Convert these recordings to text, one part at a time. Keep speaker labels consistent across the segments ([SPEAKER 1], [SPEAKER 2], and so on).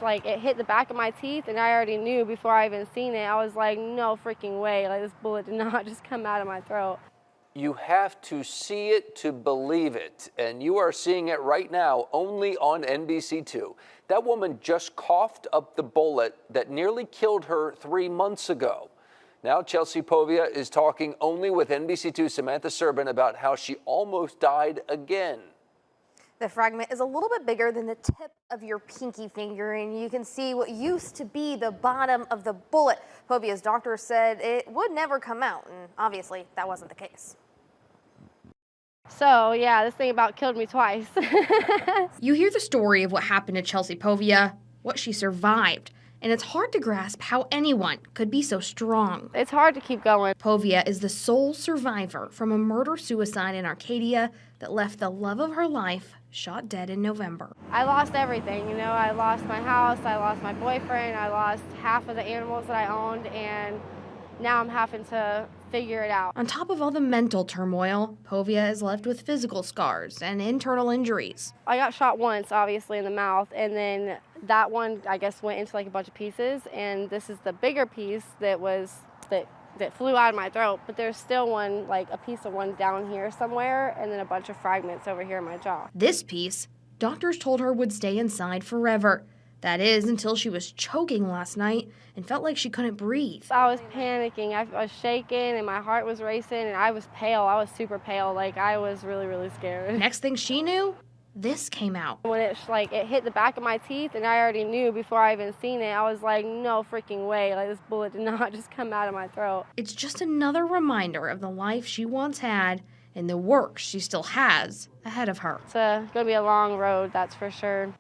[SPEAKER 1] Like, it hit the back of my teeth, and I already knew before I even seen it. I was like, no freaking way. Like, this bullet did not just come out of my throat.
[SPEAKER 2] You have to see it to believe it, and you are seeing it right now only on NBC2. That woman just coughed up the bullet that nearly killed her 3 months ago. Now Chelsea Povia is talking only with NBC2's Samantha Serban about how she almost died again.
[SPEAKER 3] The fragment is a little bit bigger than the tip of your pinky finger, and you can see what used to be the bottom of the bullet. Povia's doctor said it would never come out, and obviously that wasn't the case.
[SPEAKER 1] So, yeah, this thing about killed me twice.
[SPEAKER 4] You hear the story of what happened to Chelsea Povia, what she survived, and it's hard to grasp how anyone could be so strong.
[SPEAKER 1] It's hard to keep going.
[SPEAKER 4] Povia is the sole survivor from a murder-suicide in Arcadia that left the love of her life shot dead in November.
[SPEAKER 1] I lost everything, you know. I lost my house, I lost my boyfriend, I lost half of the animals that I owned, and now I'm having to figure it out.
[SPEAKER 4] On top of all the mental turmoil, Povia is left with physical scars and internal injuries.
[SPEAKER 1] I got shot once, obviously, in the mouth, and then that one, I guess, went into like a bunch of pieces, and this is the bigger piece that flew out of my throat, but there's still one, like a piece of one down here somewhere, and then a bunch of fragments over here in my jaw.
[SPEAKER 4] This piece, doctors told her would stay inside forever. That is, until she was choking last night and felt like she couldn't breathe.
[SPEAKER 1] I was panicking, I was shaking, and my heart was racing, and I was pale. I was super pale. Like, I was really, really scared.
[SPEAKER 4] Next thing she knew, this came out.
[SPEAKER 1] When it hit the back of my teeth, and I already knew before I even seen it, I was like, no freaking way. Like, this bullet did not just come out of my throat.
[SPEAKER 4] It's just another reminder of the life she once had and the work she still has ahead of her.
[SPEAKER 1] It's going to be a long road, that's for sure.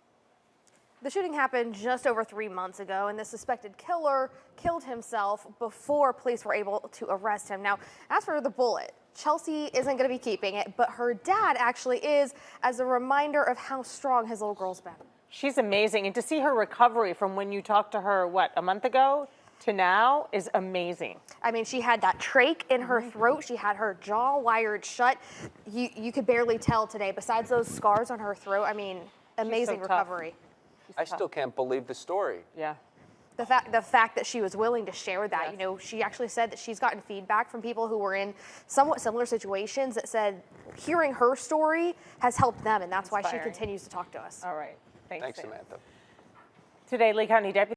[SPEAKER 3] The shooting happened just over 3 months ago, and the suspected killer killed himself before police were able to arrest him. Now, as for the bullet, Chelsea isn't going to be keeping it, but her dad actually is, as a reminder of how strong his little girl's been.
[SPEAKER 5] She's amazing, and to see her recovery from when you talked to her, what, a month ago to now is amazing.
[SPEAKER 3] I mean, she had that trach in her throat. She had her jaw wired shut. You could barely tell today. Besides those scars on her throat, I mean, amazing recovery.
[SPEAKER 2] I still can't believe the story.
[SPEAKER 5] Yeah.
[SPEAKER 3] The fact that she was willing to share that, you know, she actually said that she's gotten feedback from people who were in somewhat similar situations that said hearing her story has helped them, and that's why she continues to talk to us.
[SPEAKER 5] All right.
[SPEAKER 2] Thanks, Samantha.
[SPEAKER 5] Today, Lee County Deputy